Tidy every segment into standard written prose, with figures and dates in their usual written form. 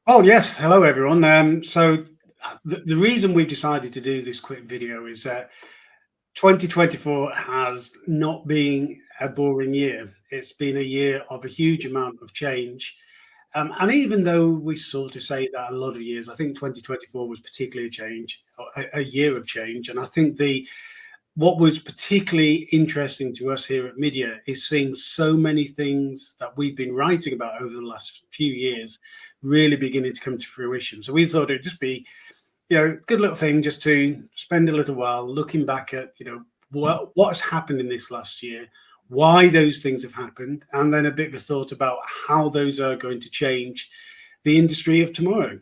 Oh, yes. Hello, everyone. The reason we've decided to do this quick video is that 2024 has not been a boring year. It's been a year of a huge amount of change. And even though we sort of say that a lot of years, I think 2024 was particularly a year of change. And I think what was particularly interesting to us here at MIDiA is seeing so many things that we've been writing about over the last few years really beginning to come to fruition. So we thought it'd just be, good little thing just to spend a little while looking back at, what has happened in this last year, why those things have happened, and then a bit of a thought about how those are going to change the industry of tomorrow.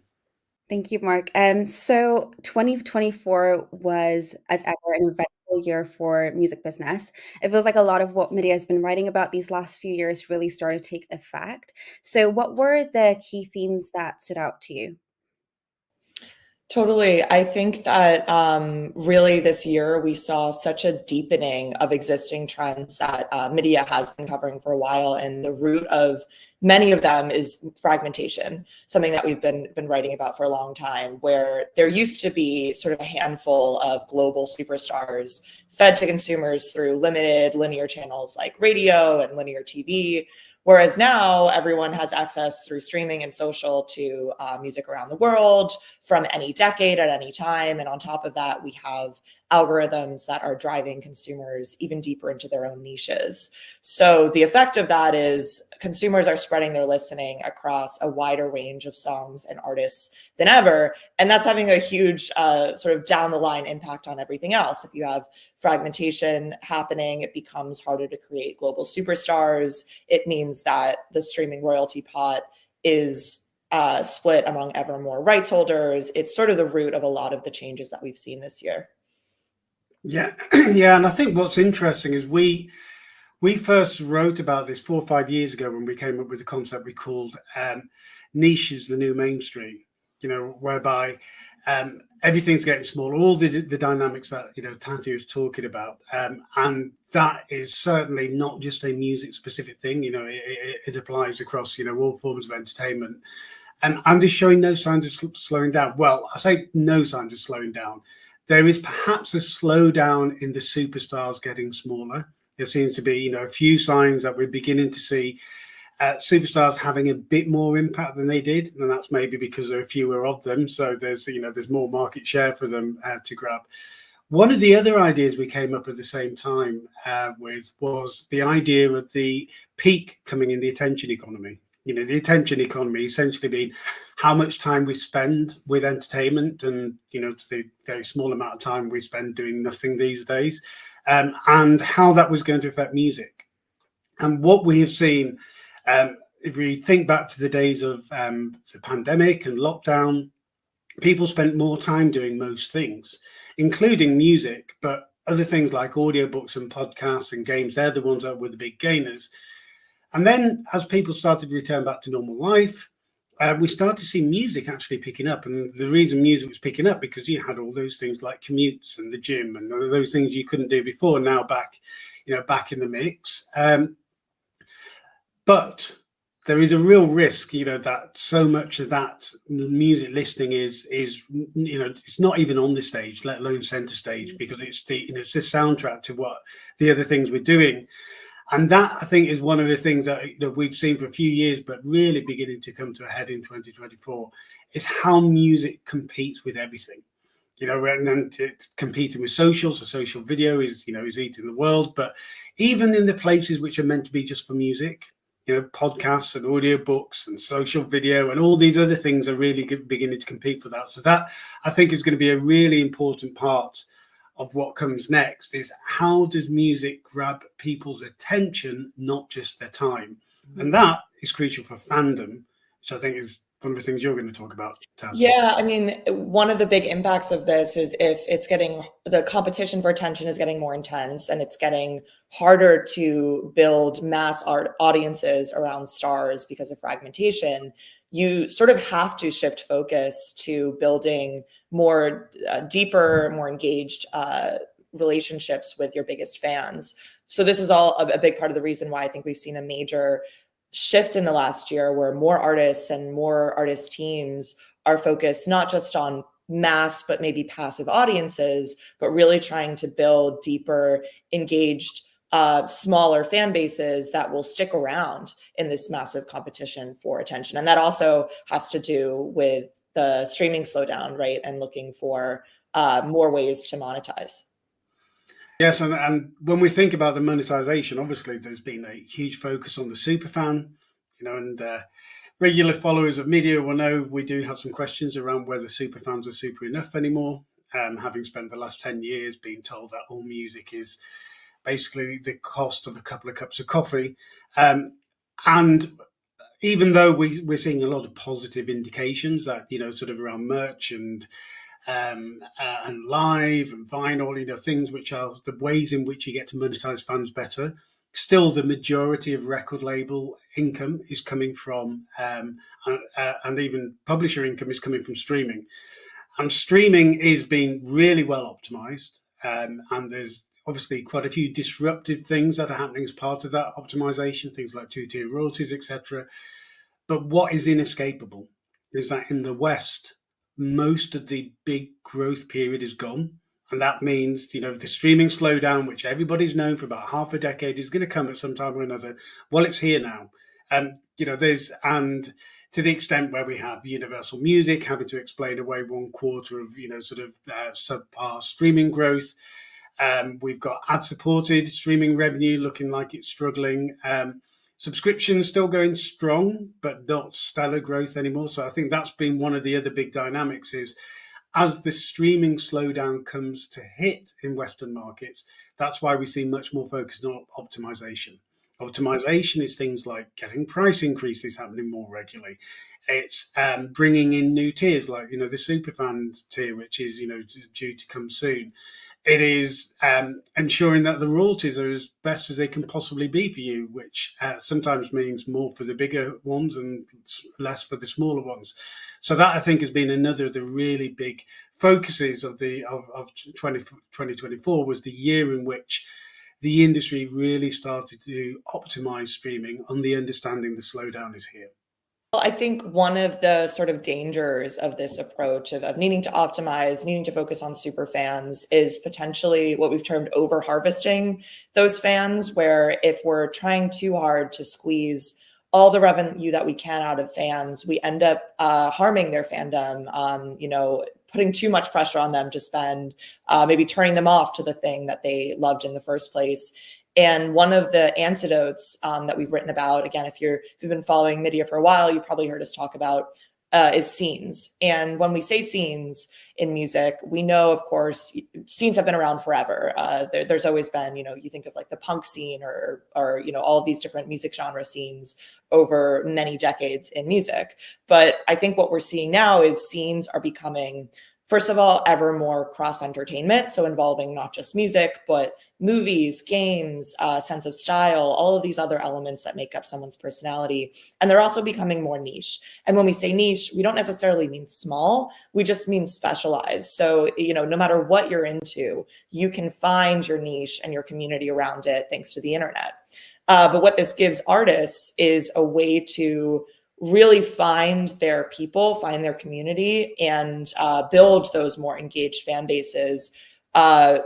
Thank you, Mark. So 2024 was, as ever, an eventful year for music business. It feels like a lot of what MIDiA has been writing about these last few years really started to take effect. So what were the key themes that stood out to you? Totally. I think that really this year we saw such a deepening of existing trends that MIDiA has been covering for a while. And the root of many of them is fragmentation, something that we've been writing about for a long time, where there used to be sort of a handful of global superstars fed to consumers through limited linear channels like radio and linear TV. Whereas now everyone has access through streaming and social to music around the world from any decade at any time. And on top of that, we have algorithms that are driving consumers even deeper into their own niches. So the effect of that is consumers are spreading their listening across a wider range of songs and artists than ever. And that's having a huge sort of down the line impact on everything else. If you have fragmentation happening, it becomes harder to create global superstars. It means that the streaming royalty pot is split among ever more rights holders. It's sort of the root of a lot of the changes that we've seen this year. Yeah, yeah, and I think what's interesting is we first wrote about this 4 or 5 years ago when we came up with the concept we called niche is the new mainstream. Whereby everything's getting smaller, all the dynamics that Tati was talking about, and that is certainly not just a music specific thing. It applies across all forms of entertainment, and is showing no signs of slowing down. Well, I say no signs of slowing down. There is perhaps a slowdown in the superstars getting smaller. There seems to be a few signs that we're beginning to see superstars having a bit more impact than they did, and that's maybe because there are fewer of them, so there's more market share for them to grab. One of the other ideas we came up at the same time with was the idea of the peak coming in the attention economy. the attention economy essentially being how much time we spend with entertainment, and the very small amount of time we spend doing nothing these days, and how that was going to affect music. And what we have seen, if we think back to the days of the pandemic and lockdown, people spent more time doing most things, including music, but other things like audiobooks and podcasts and games, they're the ones that were the big gainers. And then as people started to return back to normal life, we started to see music actually picking up. And the reason music was picking up, because you had all those things like commutes and the gym and all those things you couldn't do before, now back in the mix. But there is a real risk, that so much of that music listening is it's not even on the stage, let alone center stage, because it's it's the soundtrack to what the other things we're doing. And that, I think, is one of the things that we've seen for a few years, but really beginning to come to a head in 2024, is how music competes with everything. And then competing with social. So social video is eating the world. But even in the places which are meant to be just for music, podcasts and audiobooks and social video and all these other things are really beginning to compete for that. So that, I think, is going to be a really important part of what comes next, is how does music grab people's attention, not just their time? And that is crucial for fandom, which I think is one of the things you're going to talk about, Taz. Yeah, I mean, one of the big impacts of this is if the competition for attention is getting more intense, and it's getting harder to build mass audiences around stars because of fragmentation, you sort of have to shift focus to building more deeper, more engaged relationships with your biggest fans. So this is all a big part of the reason why I think we've seen a major shift in the last year, where more artists and more artist teams are focused not just on mass, but maybe passive audiences, but really trying to build deeper, engaged, smaller fan bases that will stick around in this massive competition for attention. And that also has to do with the streaming slowdown, right? And looking for more ways to monetize. Yes, and when we think about the monetization, obviously there's been a huge focus on the superfan, and regular followers of MIDiA will know we do have some questions around whether superfans are super enough anymore. Having spent the last 10 years being told that all music is basically the cost of a couple of cups of coffee. And even though we're seeing a lot of positive indications that, sort of around merch and live and vinyl, things which are the ways in which you get to monetize fans better, still the majority of record label income is coming from, and even publisher income is coming from streaming. And streaming is being really well optimized. And there's obviously quite a few disruptive things that are happening as part of that optimization, things like two-tier royalties, etc. But what is inescapable is that in the West, most of the big growth period is gone. And that means, the streaming slowdown, which everybody's known for about half a decade, is going to come at some time or another. Well, it's here now. And to the extent where we have Universal Music having to explain away 1/4 of, subpar streaming growth. We've got ad-supported streaming revenue looking like it's struggling. Subscriptions still going strong, but not stellar growth anymore. So I think that's been one of the other big dynamics, is as the streaming slowdown comes to hit in Western markets, that's why we see much more focus on optimization. Optimization is things like getting price increases happening more regularly. It's bringing in new tiers like, the Superfan tier, which is, due to come soon. It is ensuring that the royalties are as best as they can possibly be for you, which sometimes means more for the bigger ones and less for the smaller ones. So that, I think, has been another of the really big focuses of 2024, was the year in which the industry really started to optimize streaming on the understanding the slowdown is here. Well, I think one of the sort of dangers of this approach of needing to optimize, needing to focus on super fans, is potentially what we've termed over harvesting those fans, where if we're trying too hard to squeeze all the revenue that we can out of fans, we end up harming their fandom, putting too much pressure on them to spend, maybe turning them off to the thing that they loved in the first place. And one of the antidotes that we've written about, again, if you've been following MIDiA for a while, you've probably heard us talk about is scenes. And when we say scenes in music, we know, of course, scenes have been around forever. There's always been, you think of like the punk scene or all of these different music genre scenes over many decades in music. But I think what we're seeing now is scenes are becoming, first of all, ever more cross entertainment. So involving not just music, but movies, games, sense of style, all of these other elements that make up someone's personality. And they're also becoming more niche. And when we say niche, we don't necessarily mean small, we just mean specialized. So, no matter what you're into, you can find your niche and your community around it thanks to the internet. But what this gives artists is a way to really find their people, find their community, and build those more engaged fan bases.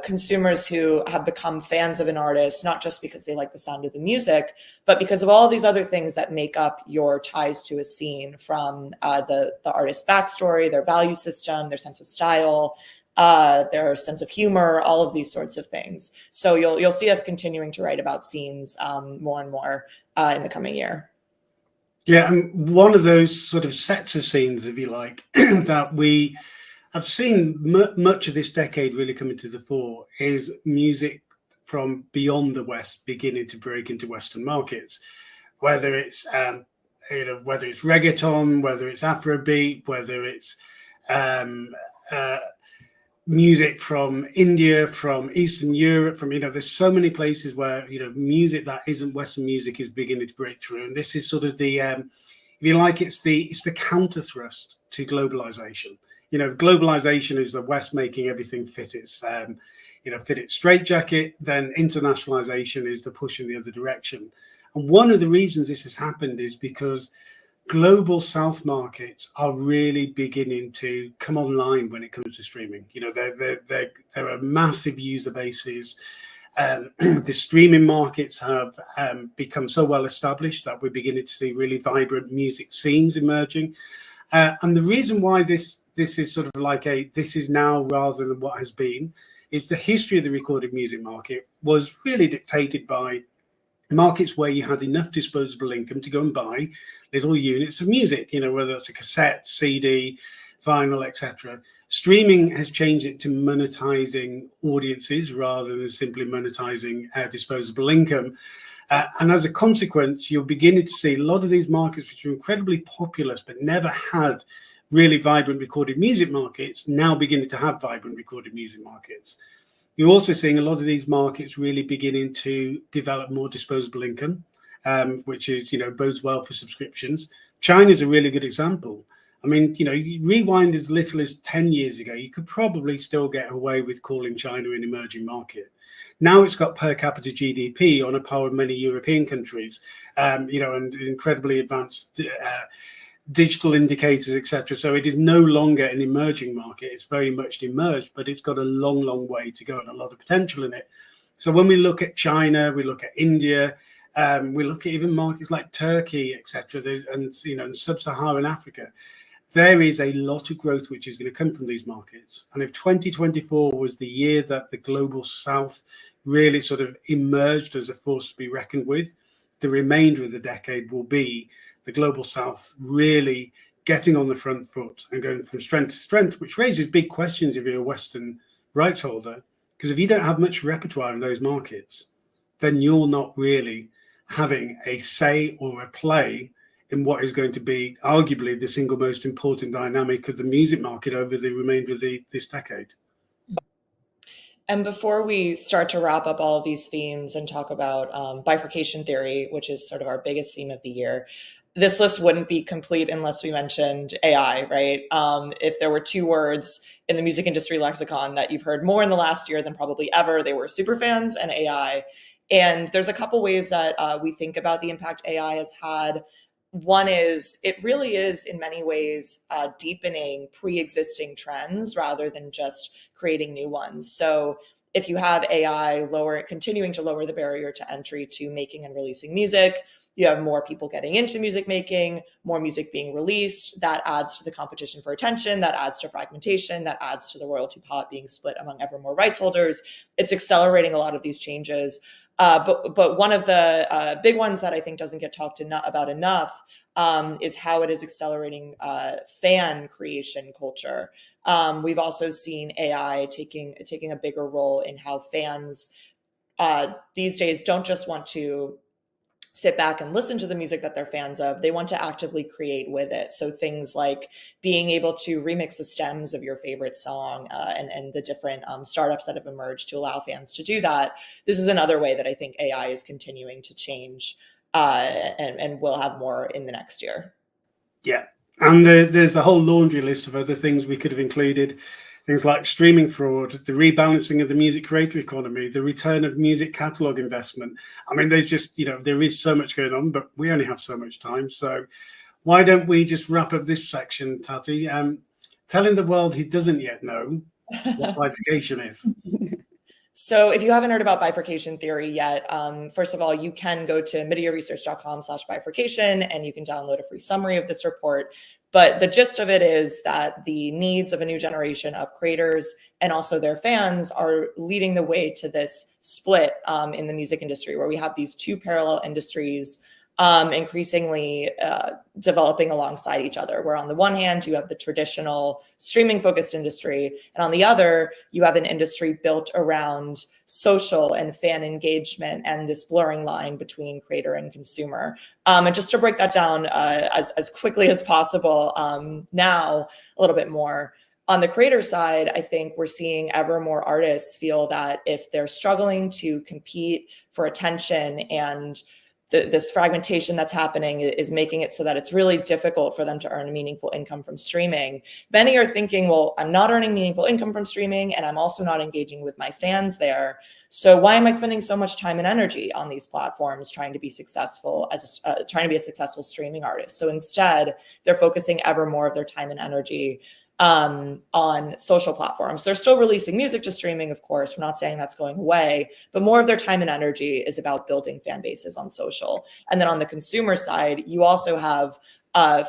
Consumers who have become fans of an artist, not just because they like the sound of the music, but because of all these other things that make up your ties to a scene, from the artist's backstory, their value system, their sense of style, their sense of humor, all of these sorts of things. So you'll see us continuing to write about scenes more and more in the coming year. Yeah, and one of those sort of sets of scenes, if you like, that we have seen much of this decade really coming to the fore is music from beyond the West beginning to break into Western markets, whether it's whether it's reggaeton, whether it's Afrobeat, whether it's music from India, from Eastern Europe, from there's so many places where music that isn't Western music is beginning to break through, and this is sort of the if you like, it's the counter thrust to globalization. Globalization is the West making everything fit its fit its straitjacket. Then internationalization is the push in the other direction. And one of the reasons this has happened is because global South markets are really beginning to come online when it comes to streaming. There are massive user bases. The streaming markets have become so well established that we're beginning to see really vibrant music scenes emerging. And the reason why this is sort of like this is now rather than what has been is the history of the recorded music market was really dictated by markets where you had enough disposable income to go and buy little units of music, whether it's a cassette, CD, vinyl, etc. Streaming has changed it to monetizing audiences rather than simply monetizing disposable income. And as a consequence, you're beginning to see a lot of these markets, which are incredibly populous but never had really vibrant recorded music markets, now beginning to have vibrant recorded music markets. You're also seeing a lot of these markets really beginning to develop more disposable income, which is, bodes well for subscriptions. China's a really good example. I mean, you rewind as little as 10 years ago, you could probably still get away with calling China an emerging market. Now it's got per capita GDP on a par with many European countries, and incredibly advanced digital indicators, etc. So it is no longer an emerging market. It's very much emerged, but it's got a long, long way to go and a lot of potential in it. So when we look at China, we look at India, we look at even markets like Turkey, etc. And sub-Saharan Africa, there is a lot of growth which is going to come from these markets. And if 2024 was the year that the global South really sort of emerged as a force to be reckoned with, the remainder of the decade will be the global South really getting on the front foot and going from strength to strength, which raises big questions if you're a Western rights holder, because if you don't have much repertoire in those markets, then you're not really having a say or a play in what is going to be arguably the single most important dynamic of the music market over the remainder of this decade. And before we start to wrap up all of these themes and talk about bifurcation theory, which is sort of our biggest theme of the year, this list wouldn't be complete unless we mentioned AI, right? If there were two words in the music industry lexicon that you've heard more in the last year than probably ever, they were superfans and AI. And there's a couple ways that we think about the impact AI has had. One is it really is in many ways deepening pre-existing trends rather than just creating new ones. So if you have AI continuing to lower the barrier to entry to making and releasing music, you have more people getting into music making, more music being released. That adds to the competition for attention, that adds to fragmentation, that adds to the royalty pot being split among ever more rights holders. It's accelerating a lot of these changes. But one of the big ones that I think doesn't get talked about enough is how it is accelerating fan creation culture. We've also seen AI taking a bigger role in how fans these days don't just want to sit back and listen to the music that they're fans of. They want to actively create with it. So things like being able to remix the stems of your favorite song and the different startups that have emerged to allow fans to do that. This is another way that I think AI is continuing to change and we'll have more in the next year. Yeah. And there's a whole laundry list of other things we could have included. Things like streaming fraud, the rebalancing of the music creator economy, the return of music catalog investment. I mean, there's just, there is so much going on, but we only have so much time. So why don't we just wrap up this section, Tati, telling the world who doesn't yet know what bifurcation is. So if you haven't heard about bifurcation theory yet, first of all, you can go to MIDiaResearch.com/bifurcation and you can download a free summary of this report. But the gist of it is that the needs of a new generation of creators and also their fans are leading the way to this split in the music industry, where we have these two parallel industries increasingly developing alongside each other, where on the one hand, you have the traditional streaming focused industry, and on the other, you have an industry built around social and fan engagement and this blurring line between creator and consumer. And just to break that down as quickly as possible now, a little bit more. On the creator side, I think we're seeing ever more artists feel that if they're struggling to compete for attention and this fragmentation that's happening is making it so that it's really difficult for them to earn meaningful income from streaming. Many are thinking, well, I'm not earning meaningful income from streaming, and I'm also not engaging with my fans there. So why am I spending so much time and energy on these platforms trying to be successful trying to be a successful streaming artist? So instead, they're focusing ever more of their time and energy on social platforms. They're still releasing music to streaming, of course. We're not saying that's going away, but more of their time and energy is about building fan bases on social. And then on the consumer side, you also have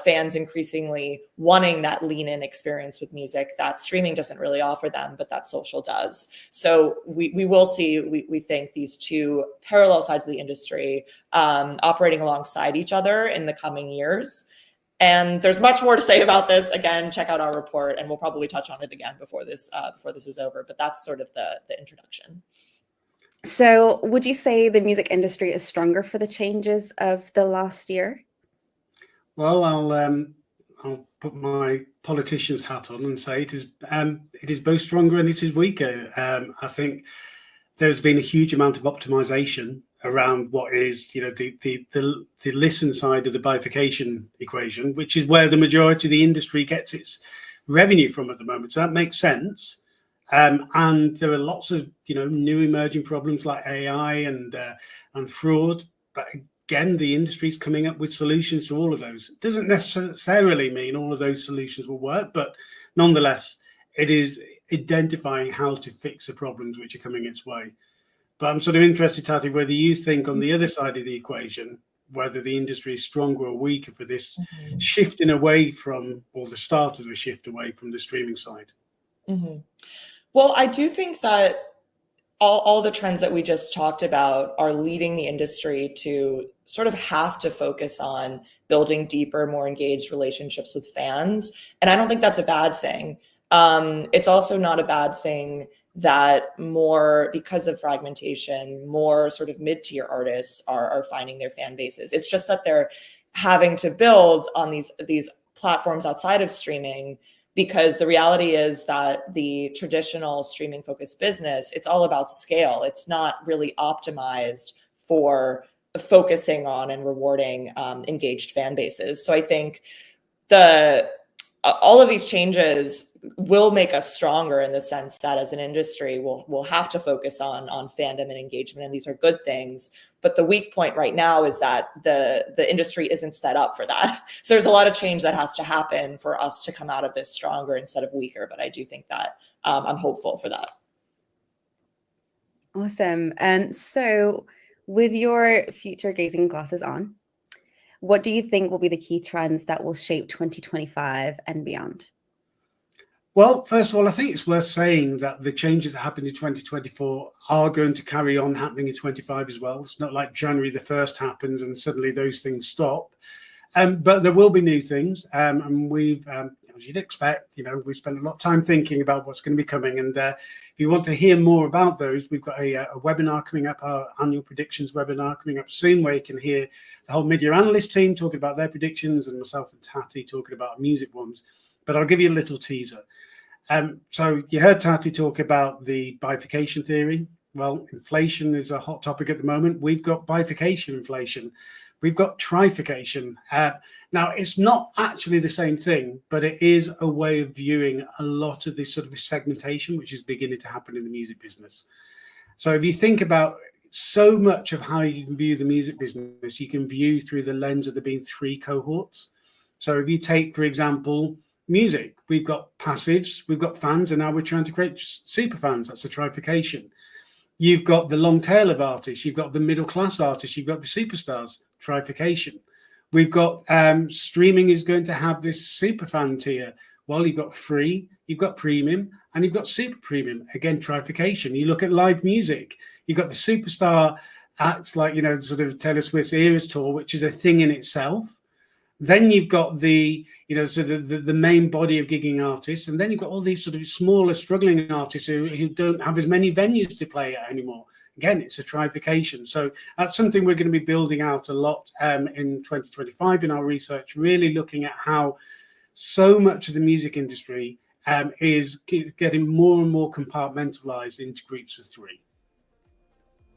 fans increasingly wanting that lean-in experience with music that streaming doesn't really offer them, but that social does. So we will see, we think, these two parallel sides of the industry operating alongside each other in the coming years. And there's much more to say about this. Again, check out our report, and we'll probably touch on it again before this is over. But that's sort of the introduction. So would you say the music industry is stronger for the changes of the last year? Well, I'll put my politician's hat on and say it is both stronger and it is weaker. I think there's been a huge amount of optimization around what is, the listen side of the bifurcation equation, which is where the majority of the industry gets its revenue from at the moment. So that makes sense. And there are lots of, new emerging problems like AI and fraud. But again, the industry is coming up with solutions to all of those. It doesn't necessarily mean all of those solutions will work, but nonetheless, it is identifying how to fix the problems which are coming its way. But I'm sort of interested, Tati, whether you think on the other side of the equation, whether the industry is stronger or weaker for this shifting away from, or the start of a shift away from the streaming side. Well, I do think that all the trends that we just talked about are leading the industry to sort of have to focus on building deeper, more engaged relationships with fans. And I don't think that's a bad thing. It's also not a bad thing that more, because of fragmentation, more sort of mid-tier artists are finding their fan bases. It's just that they're having to build on these platforms outside of streaming, because the reality is that the traditional streaming focused business, it's all about scale. It's not really optimized for focusing on and rewarding engaged fan bases. So I think all of these changes will make us stronger in the sense that as an industry, we'll have to focus on fandom and engagement, and these are good things. But the weak point right now is that the industry isn't set up for that. So there's a lot of change that has to happen for us to come out of this stronger instead of weaker. But I do think that I'm hopeful for that. Awesome. So with your future gazing glasses on, what do you think will be the key trends that will shape 2025 and beyond? Well, first of all, I think it's worth saying that the changes that happened in 2024 are going to carry on happening in 25 as well. It's not like January the 1st happens and suddenly those things stop. But there will be new things, and we've, as you'd expect, we've spent a lot of time thinking about what's going to be coming. And if you want to hear more about those, we've got a webinar coming up, our annual predictions webinar coming up soon, where you can hear the whole MIDiA Analyst team talking about their predictions and myself and Tati talking about music ones. But I'll give you a little teaser. So you heard Tati talk about the bifurcation theory. Well, inflation is a hot topic at the moment. We've got bifurcation inflation. We've got trifurcation. Now, it's not actually the same thing, but it is a way of viewing a lot of this sort of segmentation, which is beginning to happen in the music business. So if you think about so much of how you can view the music business, you can view through the lens of there being 3 cohorts. So if you take, for example, music, we've got passives, we've got fans, and now we're trying to create super fans. That's a trifurcation. You've got the long tail of artists, you've got the middle class artists, you've got the superstars, trifurcation. We've got streaming is going to have this super fan tier. Well, you've got free, you've got premium, and you've got super premium. Again, trifurcation. You look at live music, you've got the superstar acts like, sort of Taylor Swift's Eras tour, which is a thing in itself. Then you've got the, sort of the main body of gigging artists. And then you've got all these sort of smaller, struggling artists who don't have as many venues to play at anymore. Again, it's a trifurcation. So that's something we're going to be building out a lot in 2025 in our research, really looking at how so much of the music industry is getting more and more compartmentalized into groups of 3.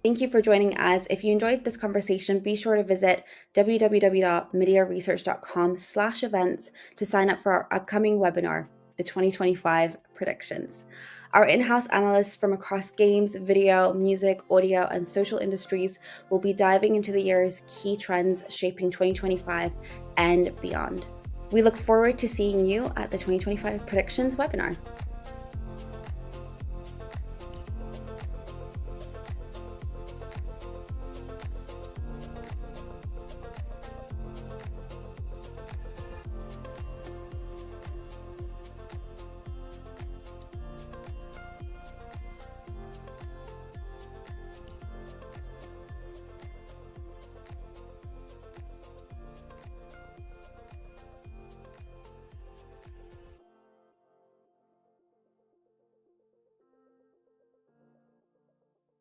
Thank you for joining us. If you enjoyed this conversation, be sure to visit www.midiaresearch.com/events to sign up for our upcoming webinar, the 2025 predictions. Our in-house analysts from across games, video, music, audio, and social industries will be diving into the year's key trends shaping 2025 and beyond. We look forward to seeing you at the 2025 predictions webinar.